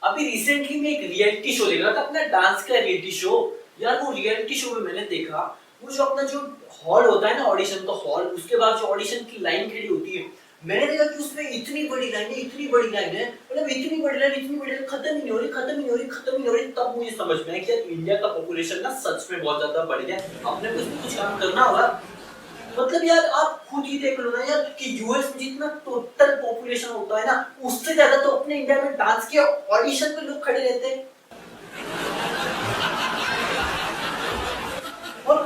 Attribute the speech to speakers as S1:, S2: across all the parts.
S1: अभी रिसेंटली मैं एक रियलिटी शो देख रहा था, अपना डांस का रियलिटी शो। यार वो रियलिटी शो में मैंने देखा, वो जो अपना जो हॉल होता है ना, ऑडिशन का हॉल, उसके बाद जो ऑडिशन की लाइन खड़ी होती है, मैंने देखा कि उसमें इतनी बड़ी लाइन है, इतनी बड़ी लाइन है, मतलब इतनी बड़ी लाइन, इतनी बड़ी लाइन, खत्म ही नहीं हो रही, खत्म ही नहीं हो रही, खत्म ही नहीं हो रही। तब मुझे समझ में आया कि यार इंडिया का पॉपुलेशन ना सच में बहुत ज्यादा बढ़ गया, अपने को इसमें कुछ काम करना होगा। मतलब यार आप खुद ही देख लो ना यार, कि यूएस में जितना टोटल पॉपुलेशन होता है ना, उससे ज्यादा तो अपने इंडिया में डांस के ऑडिशन पे लोग खड़े रहते हैं। और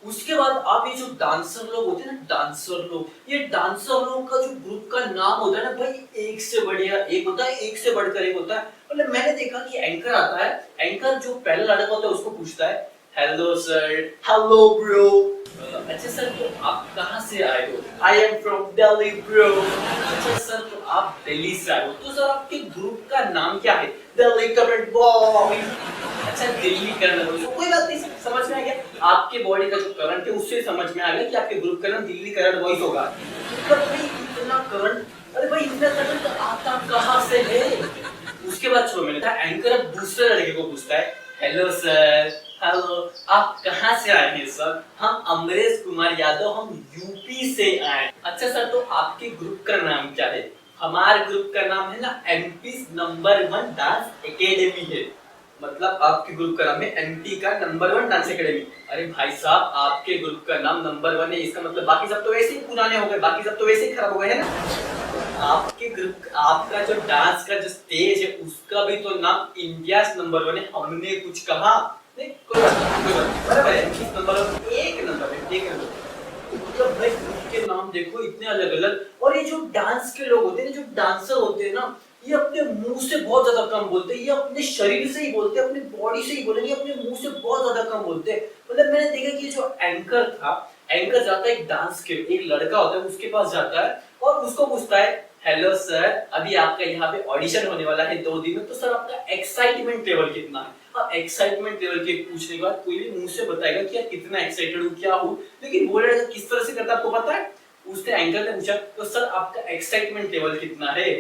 S1: उसके बाद आप ये जो डांसर लोग होते हैं ना, डांसर लोग, ये डांसर लोगों का जो ग्रुप का नाम होता है ना भाई, एक से बढ़िया एक होता है, एक से बढ़कर एक होता है। मतलब मैंने देखा कि एंकर आता है, एंकर जो पहला लड़का होता है उसको पूछता है, हेलो सर, हेलो ब्रो, अच्छा सर तो आप कहाँ से आए हो? I am from Delhi bro. अच्छा सर तो आप दिल्ली से आए हो, तो सर आपके ग्रुप का नाम क्या है? Delhi current boy. अच्छा दिल्ली करंट बॉय, तो कोई बात नहीं, समझ में आ गया। आपके बॉडी का जो करंट है उससे समझ में आ गया कि आपके ग्रुप का नाम दिल्ली करंट बॉयज होगा। मतलब भाई इतना करंट, अरे भाई इतना करंट आता कहाँ से है? उसके बाद छोड़ो, मैंने कहा एंकर अब दूसरे लड़के को पूछता है, हेलो सर, हेलो, आप कहाँ से आए हैं सर? हम अमरेश कुमार यादव, हम यूपी से आए। अच्छा सर तो आपके ग्रुप का नाम क्या है? हमारे ग्रुप का नाम है ना एमपी नंबर 1 डांस एकेडमी है। मतलब आपके ग्रुप का नाम है एमपी का नंबर 1 डांस एकेडमी। अरे भाई साहब आपके ग्रुप का नाम नंबर 1 है, इसका मतलब बाकी सब तो वैसे ही पुराने हो गए, बाकी सब तो वैसे ही खराब हो गए है ना। आपके ग्रुप, आपका जो डांस का जो स्टेज है उसका भी तो नाम इंडिया नंबर 1 है। हमने कुछ कहा नहीं, कोई बात नहीं, बराबर है, इस नंबर एक नंबर है, एक नंबर। मतलब भाई ग्रुप के नाम देखो इतने अलग अलग। और ये जो डांस के लोग होते हैं, जो डांसर होते हैं ना, ये अपने मुंह से बहुत ज्यादा कम बोलते हैं, ये अपने शरीर से ही बोलते हैं, अपनी बॉडी से ही बोलेंगे, अपने मुंह से बहुत ज्यादा कम बोलते हैं। मतलब मैंने देखा कि जो एंकर था, एंकर जाता है एक डांस के, एक लड़का होता है उसके पास जाता है और उसको पूछता है, हेलो सर, अभी आपका यहाँ पे ऑडिशन होने वाला है 2 दिन में, तो सर आपका एक्साइटमेंट लेवल कितना है? अब एक्साइटमेंट लेवल के पूछने के बाद कोई भी मुंह से बताएगा कि यार कितना एक्साइटेड हूँ, क्या हूँ, लेकिन बोलेगा किस तरह से करता आपको पता है? उसने एंकर ने पूछा, तो सर आपका एक्साइटमेंट लेवल कितना है?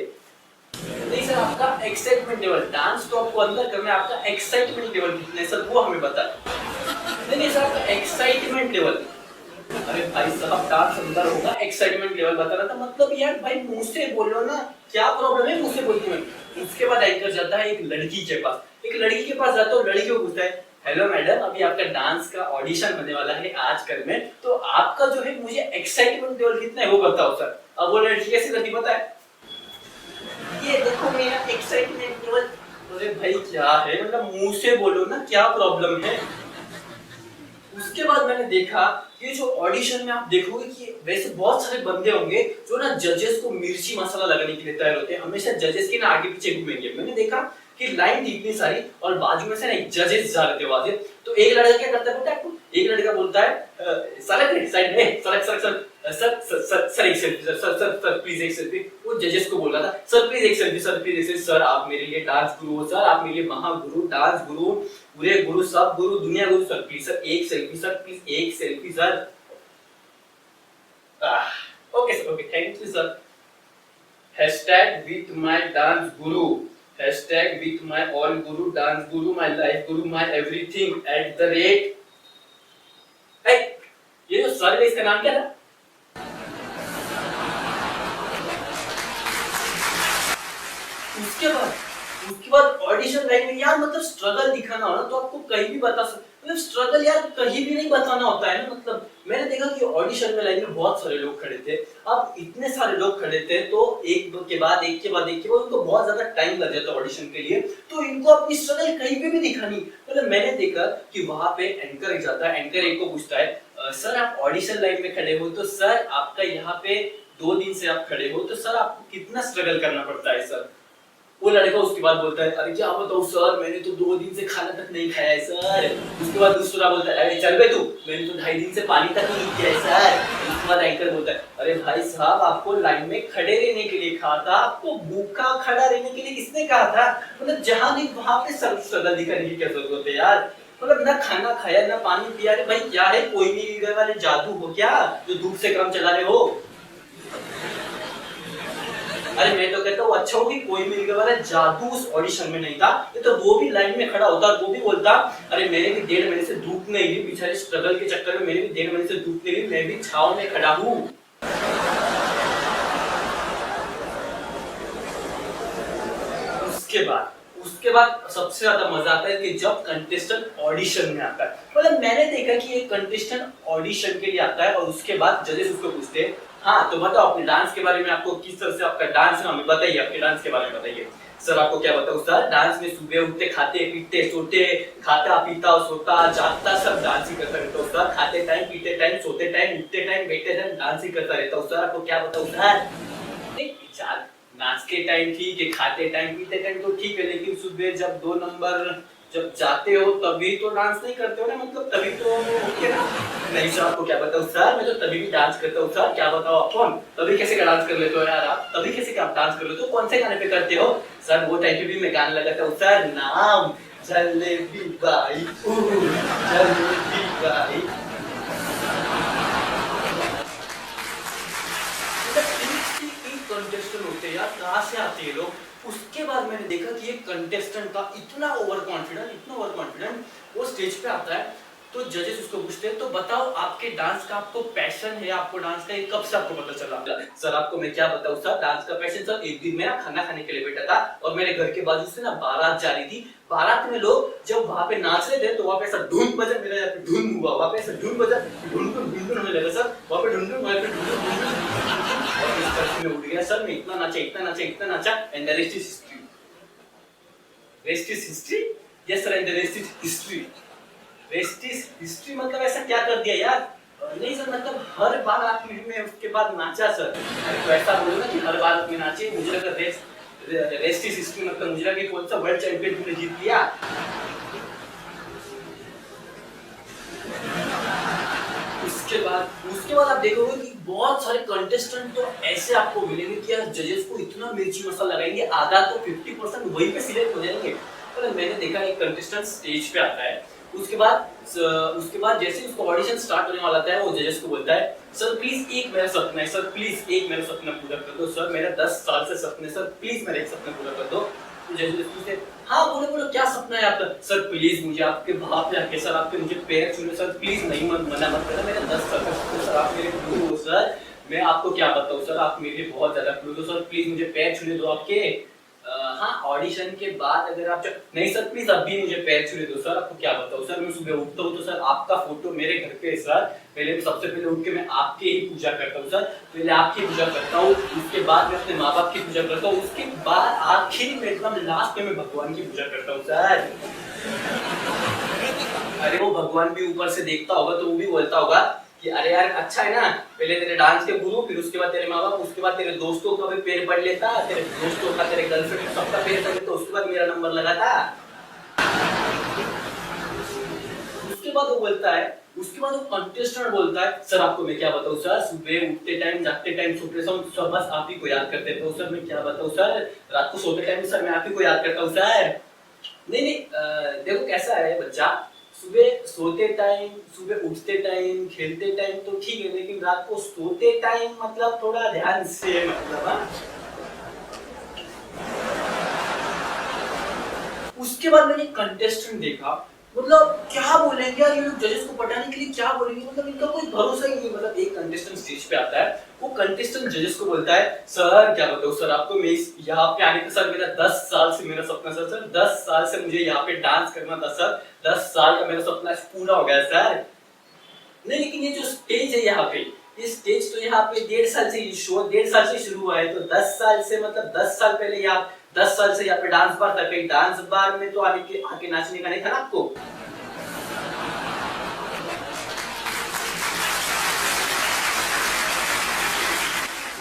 S1: नहीं सर आपका एक्साइटमेंट लेवल, डांस तो आपको अंदर करना है, आपका एक्साइटमेंट लेवल कितना है सर वो हमें बता। नहीं सर आपका एक्साइटमेंट लेवल। अरे भाई साहब डांस अंदर होगा, एक्साइटमेंट लेवल बता रहा था। मतलब यार भाई मुंह से बोलो ना, क्या प्रॉब्लम है मुंह से बोलने में? उसके बाद एंकर जाता है एक लड़की के पास, एक लड़की के पास जाता है और लड़की को पूछता है, हेलो मैडम, अभी आपका डांस का ऑडिशन होने वाला है आज कल में, तो आपका जो है मुझे एक्साइटमेंट लेवल कितना है वो बताओ सर। अब वो लड़की कैसे करती पता है? ये देखो मेरा एक्साइटमेंट लेवल। अरे भाई क्या है, मतलब मुंह से बोलो ना, क्या प्रॉब्लम है? उसके बाद मैंने देखा ये जो ऑडिशन में आप देखोगे कि वैसे बहुत सारे बंदे होंगे जो ना जजेस को मिर्ची मसाला लगाने के लिए तैयार होते हैं, हमेशा जजेस के ना आगे पीछे घूमेंगे। मैंने देखा कि लाइन थी इतनी सारी और बाजू में से ना एक जजेस जा रहे थे वहां से, तो एक लड़का क्या करता है पता है आपको? एक लड़का बोलता है सड़क साइड में, सड़क सड़क सर सर सर सर एक selfie sir sir sir sir please एक सेल्फी। वो जजेस को बोल रहा था, सर प्लीज एक सेल्फी, सर प्लीज एक सेल्फी, सर आप मेरे लिए डांस गुरु हो, सर आप मेरे लिए महागुरु, डांस गुरु, पूरे गुरु, सब गुरु, दुनिया गुरु, सर प्लीज सर एक सेल्फी, सर प्लीज एक selfie sir. Okay sir, okay thank you sir. Hashtag with my dance Guru, hashtag with my all Guru, dance Guru, my life Guru, my everything at the rate. ये जो sir है इसका नाम क्या था? उसके बाद ऑडिशन लाइन में यार, मतलब स्ट्रगल दिखाना हो ना तो आपको कहीं भी बता सकते, मतलब स्ट्रगल यार कहीं भी नहीं बताना होता है ना। मतलब मैंने देखा कि ऑडिशन में लाइन में बहुत सारे लोग खड़े थे, अब इतने सारे लोग खड़े थे तो एक के बाद एक के बाद एक के बाद उनको बहुत ज्यादा टाइम लग जाता ऑडिशन के लिए, तो इनको अपनी स्ट्रगल कहीं पे भी दिखानी। मतलब मैंने देखा कि वहां पे एंकर एक जाता है, एंकर एक को पूछता है, सर आप ऑडिशन लाइन में खड़े हो, तो सर आपका यहाँ पे 2 दिन से आप खड़े हो, तो सर आपको कितना स्ट्रगल करना पड़ता है सर? वो लड़का उसके बाद बोलता है, अरे क्या बताऊं सर, मैंने तो 2 दिन से खाना तक नहीं खाया है सर। उसके बाद दूसरा बोलता है, अरे चल बे तू, मैंने तो 2.5 दिन से पानी तक नहीं पिया है सर। उसके बाद एंकर बोलता है, अरे भाई साहब आपको लाइन में खड़े रहने के लिए कहा था, आपको भूखा खड़ा रहने के लिए किसने कहा था? मतलब जहां नहीं वहां पे स्ट्रगल दिखाने की क्या जरूरत है यार? मतलब ना खाना खाया ना पानी पिया, रे भाई क्या है, कोई नहीं लीडर वाले जादू हो क्या जो धूप से काम चला रहे हो? अरे मैं तो कहता हूँ अच्छा हो कि कोई मिल गया, वाला जादू उस ऑडिशन में नहीं था, ये तो वो भी लाइन में खड़ा होता और वो भी बोलता अरे मैंने भी 1.5 महीने से धूप नहीं ली, बेचारे स्ट्रगल के चक्कर में मैंने भी 1.5 महीने से धूप नहीं ली, मैं भी छाव में खड़ा हूँ। उसके बाद सबसे ज्यादा मजा आता है कि जब कंटेस्टेंट ऑडिशन में आता है। मतलब मैंने देखा कि एक कंटेस्टेंट ऑडिशन के लिए आता है और उसके बाद जजेस उसको पूछते हैं हाँ तो बताओ अपने डांस के बारे में, आपको किस तरह से आपका डांस है हमें बताइए, आपके डांस के बारे में बताइए। सर आपको क्या बताऊं सर, डांस में सुबह उठते खाते पीते सोते, खाता पीता सोता जागता सब डांस ही करता रहता हूँ सर, खाते टाइम पीते टाइम सोते टाइम उठते टाइम बैठते टाइम डांस ही करता रहता हूँ सर, आपको क्या बताऊं सर। नहीं विचार नाच के टाइम ठीक है, खाते टाइम पीते टाइम तो ठीक है, लेकिन सुबह जब 2 नंबर जब जाते हो तभी तो डांस नहीं करते हो ना, मतलब तभी तो ओके ना। नहीं सर आपको क्या बताऊं सर, मैं तो तभी भी डांस करता हूँ सर, क्या बताओ आप कौन तभी कैसे का डांस कर लेते हो यार, आप तभी कैसे का डांस कर लेते हो, कौन से गाने पे करते हो सर, वो टाइम पे भी मैं गाना लगाता हूँ सर, नाम jalebi by jalebi by. Contestant होते यार कहाँ से आते हैं लोग। उसके बाद मैंने देखा कि एक कंटेस्टेंट का इतना ओवर कॉन्फिडेंट वो स्टेज पे आता है तो जजेस उसको पूछते हैं तो बताओ आपके डांस का आपको पैशन है, आपको डांस का कब से आपको पता चला। सर आपको मैं क्या बताऊं सर, डांस का पैशन सर एक दिन मैं खाना खाने के लिए बैठा था और मेरे घर के बाजू से ना बारात जा रही थी, बारात में लोग जब वहां पे नाच रहे थे तो वहां पे ऐसा धुन बजा, मेरा यहाँ पे धुन हुआ, वहां पे ऐसा धुन बजा, ढूंढ होने लगा सर, वहां पे ढूंढ वहां पे और इस तरह से मैं उठ गया सर, मैं इतना नाचा and the rest is history. Rest is history, yes sir, and the rest is history. Rest is history मतलब ऐसा क्या कर दिया यार, नहीं सर मतलब हर बार आप में उसके बाद नाचा सर, तो ऐसा बोलो ना कि हर बार में नाचे, मुझे लगा रेस्ट इज हिस्ट्री मतलब मुझे लगा कि कौन सा वर्ल्ड चैंपियन तुमने जीत लिया। उसके बाद आप देखोगे कि बहुत सारे कंटेस्टेंट तो ऐसे आपको मिलेंगे कि यार जजेस को इतना मिर्ची मसाला लगाएंगे, आधा तो 50% वहीं पे सिलेक्ट हो जाएंगे। पर मैंने देखा एक कंटेस्टेंट स्टेज पे आता है, उसके बाद जैसे उसका ऑडिशन स्टार्ट होने वाला था वो जजेस को बोलता है सर प्लीज एक मेरा सपना है सर, प्लीज एक मेरा सपना पूरा कर दो सर, मेरा 10 साल से सपना है सर, प्लीज मेरा एक सपना पूरा कर दो। जजेस पूछते हाँ बोलो क्या सपना है आपका सर, प्लीज मुझे आपके भाव पे आके सर आपके मुझे पैर छूने सर, प्लीज नहीं मना मत करना, मेरा 10 साल का सपना सर, आप मेरे गुरु हो सर, मैं आपको क्या बताऊं सर, आप मेरे बहुत ज्यादा क्लोज हो सर, प्लीज मुझे पैर छूने दो आपके। हाँ ऑडिशन के बाद अगर आप नहीं सर प्लीज अभी मुझे पैर छूने दो सर, आपको क्या बताऊं सर, मैं सुबह उठता हूँ तो सर आपका फोटो मेरे घर पे है सर, पहले तो सबसे पहले उठ के मैं आपके ही पूजा करता हूँ सर, पहले आपकी पूजा करता हूँ, उसके बाद मैं अपने माँ बाप की पूजा करता हूँ, उसके बाद आखिर में एकदम लास्ट में मैं भगवान की पूजा करता हूँ सर। अरे वो भगवान भी ऊपर से देखता होगा तो वो भी बोलता होगा कि अरे यार अच्छा है ना, पहले तेरे डांस के गुरु, फिर उसके बाद तेरे माँ बाप, उसके बाद तेरे दोस्तों का भी पैर पढ़ लेता, तेरे दोस्तों का तेरे गर्लफ्रेंड सबका पैर पढ़ लेता, उसके बाद मेरा नंबर लगाता। उसके बाद वो बोलता है, उसके बाद वो कंटेस्टेंट बोलता है सर आपको मैं क्या बताऊं सर, सुबह उठते टाइम जागते टाइम सोते टाइम सब बस आप ही को याद करते थे सर, मैं क्या बताऊं सर, रात को सोते टाइम सर मैं आप ही को याद करता हूं सर। नहीं देखो कैसा है बच्चा, सुबह सोते टाइम सुबह उठते टाइम खेलते टाइम तो ठीक है, लेकिन रात को सोते टाइम मतलब थोड़ा ध्यान से मतलब हाँ। उसके बाद मैंने कंटेस्टेंट देखा, मतलब क्या बोलेंगे यार ये लोग जजेस को पटाने के लिए क्या बोलेंगे, मतलब इनका कोई भरोसा ही नहीं। मतलब एक कंटेस्टेंट स्टेज पे आता है, वो कंटेस्टेंट जजेस को बोलता है सर क्या बताऊं सर आपको, मैं यहाँ पे आने का सर मेरा 10 साल से मेरा सपना सर 10 साल से मुझे यहाँ पे डांस करना था सर, 10 साल का मेरा सपना पूरा हो गया सर। नहीं लेकिन ये जो स्टेज है यहाँ पे, ये स्टेज तो यहाँ पे 1.5 साल से शो 1.5 साल से शुरू हुआ है, तो 10 साल से मतलब 10 साल पहले यहाँ 10 साल से यहाँ पे डांस बार था, कहीं डांस बार में तो आके नाचने का नहीं था ना आपको।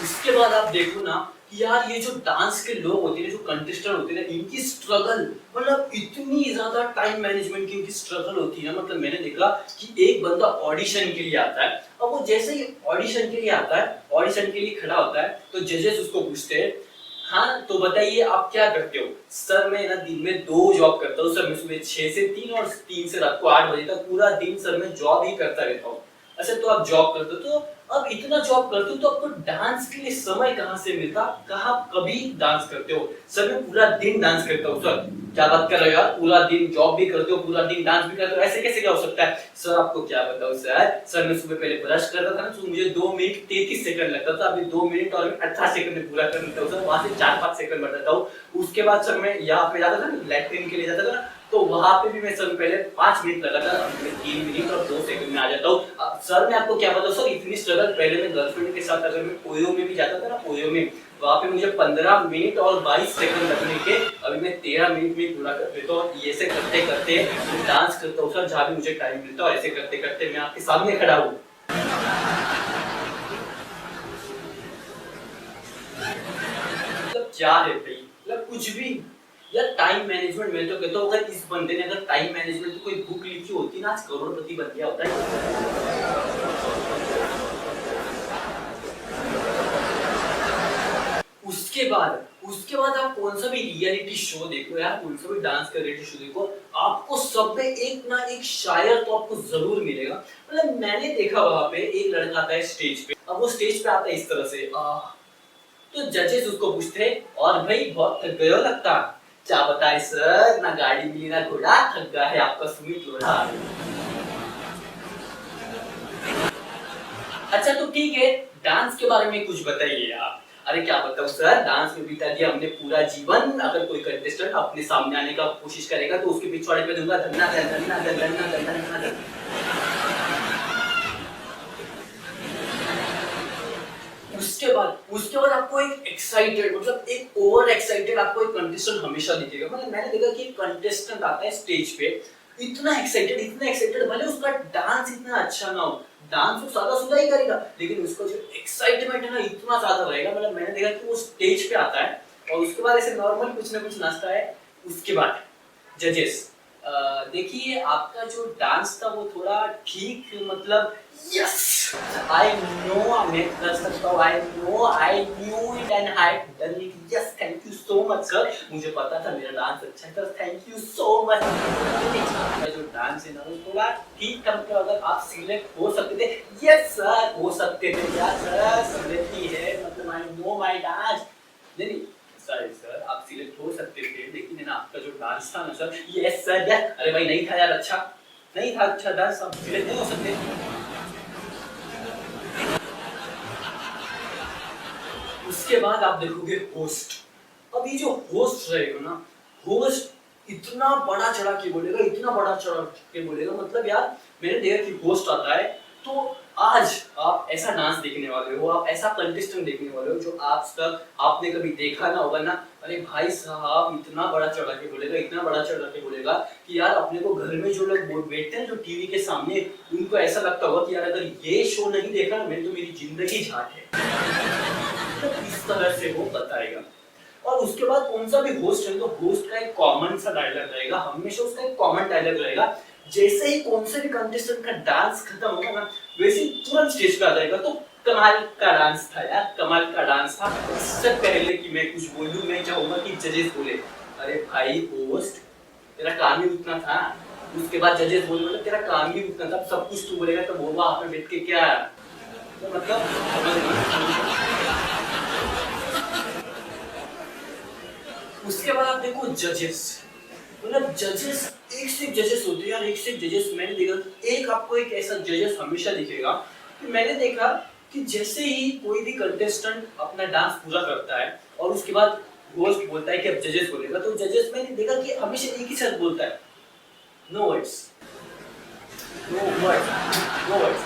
S1: उसके बाद आप देखो ना कि यार ये जो डांस के लोग होते हैं, जो कंटेस्टेंट होते हैं ना, इनकी स्ट्रगल मतलब इतनी ज्यादा टाइम मैनेजमेंट की इनकी स्ट्रगल होती है ना। मतलब मैंने देखा कि एक बंदा ऑडिशन के लिए आता है, अब वो जैसे ही ऑडिशन के लिए आता है, ऑडिशन के लिए खड़ा होता है तो जजेस उसको पूछते हैं हाँ तो बताइए आप क्या करते हो। सर मैं ना दिन में 2 जॉब करता हूँ सर, मैं सुबह 6 से 3 और 3 से रात को 8 बजे तक पूरा दिन सर मैं जॉब ही करता रहता हूँ। अच्छा तो आप जॉब करते हो, तो अब इतना जॉब करते हो तो आपको डांस के लिए समय कहाँ से मिलता? कहाँ कभी डांस करते हो? सर मैं पूरा दिन डांस करता हूँ सर। क्या बात कर रहे हो यार, पूरा दिन जॉब भी करते हो, पूरा दिन डांस भी करते हो, ऐसे कैसे क्या हो सकता है? सर आपको क्या बताऊं सर मैं सुबह पहले ब्रश करता था ना तो मुझे 2 मिनट 33 सेकंड लगता था, अभी 2 मिनट और 18 सेकंड में पूरा कर लेता हूँ सर। वहां से 4-5 सेकंड बढ़ाता हूँ। उसके बाद सर मैं यहाँ पे जाता था ना, लैट्रिन के लिए जाता था ना, तो वहां पे भी मैं सर पहले 5 मिनट लगाता था, अब मैं 3 मिनट और 2 सेकंड में आ जाता हूँ। अब सर मैं आपको क्या बताऊं सर, इतनी स्ट्रगल पहले मैं गर्लफ्रेंड के साथ अगर मैं पोयो में भी जाता था ना, पोयो में वहां पे मुझे 15 मिनट और 22 सेकंड लगने के अभी मैं 13 मिनट में पूरा कर देता हूँ। ऐसे करते करते मैं डांस करता हूँ सर, जहाँ भी मुझे टाइम मिलता है, ऐसे करते करते मैं आपके सामने खड़ा हूँ। मतलब क्या है भाई, मतलब कुछ भी यार। टाइम मैनेजमेंट मैं तो कहता हूँ, अगर इस बंदे ने अगर टाइम मैनेजमेंट की कोई बुक लिखी होती ना, आज करोड़पति बन गया होता है। उसके बाद आप कौन सा भी रियलिटी शो देखो यार, कौन सा भी डांस का रियलिटी शो देखो, आपको सब में एक ना एक शायर तो आपको जरूर मिलेगा। मतलब मैंने देखा वहां पे एक लड़का आता है स्टेज पे, अब वो स्टेज पे आता है इस तरह से तो जजेस उसको पूछते हैं, और भाई बहुत थक गए हो लगता, क्या बताए सर, ना गाड़ी मिली ना घोड़ा, थक गया है आपका सुमित लोढ़ा। अच्छा तो ठीक है, डांस के बारे में कुछ बताइए आप। अरे क्या बताऊं सर, डांस में बिता दिया हमने पूरा जीवन। अगर कोई कंटेस्टेंट अपने सामने आने का कोशिश करेगा तो उसके पिछवाड़े पे दूंगा धन्ना धन्ना धन्ना धन्ना धन्ना धन्ना। उसके बाद आपको एक एक्साइटेड, मतलब एक ओवर एक्साइटेड आपको एक कंटेस्टेंट हमेशा दिखेगा। मतलब मैंने देखा कि एक कंटेस्टेंट आता है स्टेज पे, इतना एक्साइटेड, भले उसका डांस इतना अच्छा ना हो, डांस वो सादा सुधा ही करेगा, लेकिन उसका जो एक्साइटमेंट है ना इतना ज्यादा रहेगा। मतलब मैंने देखा कि वो स्टेज पे आता है और उसके बाद ऐसे नॉर्मल कुछ ना कुछ नाचता है। उसके बाद जजेस, देखिए आपका जो डांस था वो थोड़ा ठीक, मतलब यस आई नो मैं कर सकता हूँ, I knew it and I done it, yes thank you so much sir, मुझे पता था मेरा डांस अच्छा है sir, thank you so much. आपका जो डांस है ना वो थोड़ा ठीक था, मतलब अगर आप सिलेक्ट हो सकते थे, यस सर हो सकते थे, यस सर सिलेक्ट ही है, मतलब आई नो माय डांस। नहीं सर आप सिलेक्ट हो सकते थे, लेकिन है ना आपका जो डांस था ना सर, यस सर यस, अरे भाई नहीं था यार अच्छा, नहीं था अच्छा डांस, आप सिलेक्ट नहीं हो सकते। उसके बाद आप देखोगे होस्ट। अब ये जो होस्ट रहेगा ना, होस्ट इतना बड़ा चढ़ा के बोलेगा, इतना बड़ा चढ़ा के बोलेगा, मतलब यार मैंने देखा कि होस्ट आता है तो आज आप ऐसा डांस देखने वाले हो, आप ऐसा कंटेस्टेंट देखने वाले हो जो आज तक आपने कभी देखा ना होगा ना। अरे भाई साहब इतना बड़ा चढ़ा के बोलेगा, इतना बड़ा चढ़ा के बोलेगा कि यार अपने को घर में जो लोग बैठते हैं जो टीवी के सामने, उनको ऐसा लगता होगा कि यार अगर ये शो नहीं देखा ना मैंने तो मेरी जिंदगी झाट है। तो इस तरह से वो बताएगा। और उसके बाद कौन सा भी होस्ट है तो होस्ट का एक कॉमन सा डायलॉग रहेगा, हमेशा उसका एक कॉमन डायलॉग रहेगा। जैसे ही कौन से भी कंटेस्टेंट का डांस खत्म होगा ना, वैसे ही तुरंत स्टेज पे आ जाएगा, तो कमाल का डांस था यार, कमाल का डांस था। इससे पहले कि मैं कुछ बोलूं, मैं चाहूंगा कि जजेस बोले, अरे भाई होस्ट तेरा काम ही उतना था। उसके बाद जजेस बोले, मतलब तेरा काम ही उतना था, सब कुछ तू बोलेगा, तो वो वहां पे बैठ के क्या, तो मतलब उसके बाद आप देखो जजेस, मतलब जजेस एक से एक जजेस होते हैं यार, एक से एक जजेस। मैंने देखा एक आपको एक ऐसा जजेस हमेशा दिखेगा कि मैंने देखा कि जैसे ही कोई भी कंटेस्टेंट अपना डांस पूरा करता है और उसके बाद होस्ट बोलता है कि अब जजेस बोलेगा, तो जजेस मैंने देखा कि हमेशा एक ही शब्द बोलता है, no words, no words, no words.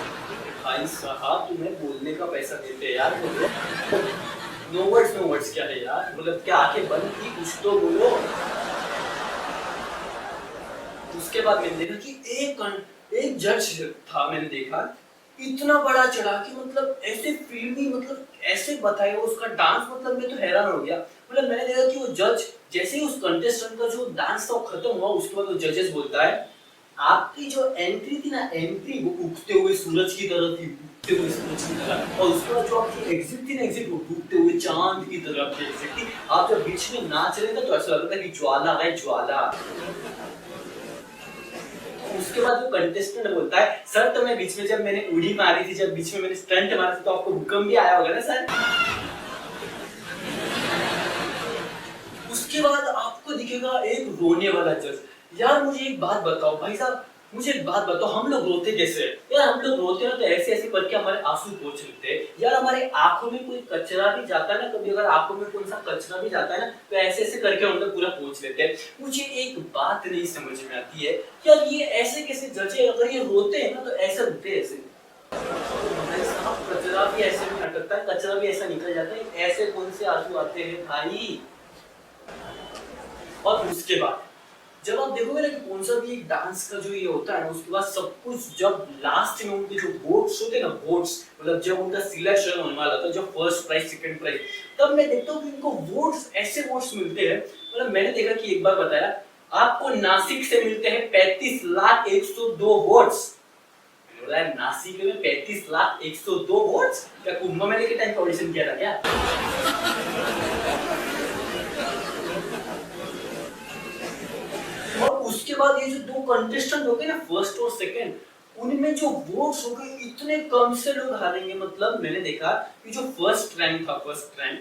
S1: भाई साहब तुम्हें बोलने का पैसा देते हैं यार, बोलो नो वर्ड्स क्या है यार, मतलब क्या आंखें बंद की कुछ तो बोलो। उसके बाद मैंने देखा कि एक जज था, मैंने देखा इतना बड़ा चढ़ा कि मतलब ऐसे फिल्मी, मतलब ऐसे बताया उसका डांस, मतलब मैं तो हैरान हो गया। मतलब मैंने देखा कि वो जज जैसे ही उस कंटेस्टेंट का जो डांस था वो खत्म हुआ, उसके बाद वो जजेस बोलता है, आपकी जो एंट्री थी ना, एंट्री वो उगते हुए सूरज की तरह थी, उगते हुए सूरज की तरह, और उसके बाद जो आपकी एग्जिट थी ना, एग्जिट वो डूबते हुए चांद की तरह आपकी एग्जिट थी। आप जब बीच में नाच रहे थे तो ऐसा लग रहा था कि ज्वाला है ज्वाला। उसके बाद वो कंटेस्टेंट बोलता है सर, तो मैं बीच में जब मैंने उड़ी मारी थी, जब बीच में मैंने स्टंट मारा था, तो आपको भूकंप भी आया होगा ना सर। उसके बाद आपको दिखेगा एक रोने वाला जज। यार मुझे एक बात बताओ भाई साहब, मुझे एक बात बताओ, हम लोग रोते कैसे हैं? यार हम लोग रोते हैं तो ऐसे ऐसे करके हमारे आंसू पोंछ लेते हैं। यार हमारे आंखों में कोई कचरा भी जाता है ना, कभी अगर आंखों में कौन सा कचरा भी जाता है ना, तो ऐसे ऐसे करके हम लोग पूरा पोंछ लेते हैं। मुझे एक बात नहीं समझ में आती है, यार ये ऐसे कैसे जज है? अगर ये रोते हैं ना तो ऐसे रोते हैं ऐसे। भाई साहब कचरा भी ऐसे नहीं अटकता है, कचरा भी ऐसा निकल जाता है, ऐसे कौन से आंसू आते हैं भाई? और उसके बाद जब आप देखोगे ना कि कौन सा भी एक डांस का जो ये होता है ना, उसके बाद सब कुछ जब लास्ट में उनके जो वोट्स होते हैं ना, वोट्स मतलब जब उनका सिलेक्शन होने वाला था, जो फर्स्ट प्राइज सेकंड प्राइज, तब मैं देखता हूँ कि इनको वोट्स ऐसे वोट्स मिलते हैं। मतलब मैंने देखा कि एक बार बताया आपको नासिक से मिलते हैं 35,0102 वोट्स। बोला है नासिक में 35,0102 वोट्स, क्या कुंभ मेले के टाइम ऑडिशन किया था क्या? और उसके बाद ये जो दो कंटेस्टेंट हो गए ना, फर्स्ट और सेकंड, उनमें जो वोट्स हो गए इतने कम से लोग हारेंगे। मतलब मैंने देखा कि जो फर्स्ट रैंक था, फर्स्ट रैंक,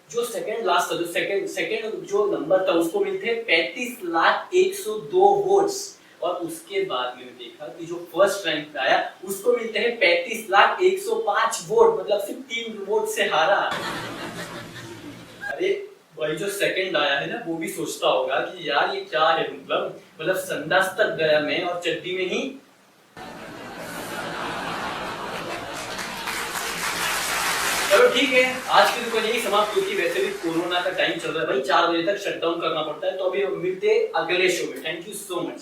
S1: जो सेकंड लास्ट था, जो सेकंड सेकंड जो नंबर था, उसको मिलते 35,0102 वोट्स। और उसके बाद मैंने देखा कि जो फर्स्ट रैंक आया उसको मिलते हैं 35,0105 वोट। मतलब सिर्फ 3 वोट से हारा। अरे भाई जो सेकंड आया है ना, वो भी सोचता होगा कि यार ये क्या है, मतलब संडास तक गया मैं और चड्डी में ही। चलो ठीक है, आज की दुकान यही समाप्त होती है। वैसे भी कोरोना का टाइम चल रहा है भाई, 4 बजे तक शटडाउन करना पड़ता है। तो अभी हम मिलते हैं अगले शो में। Thank you so much.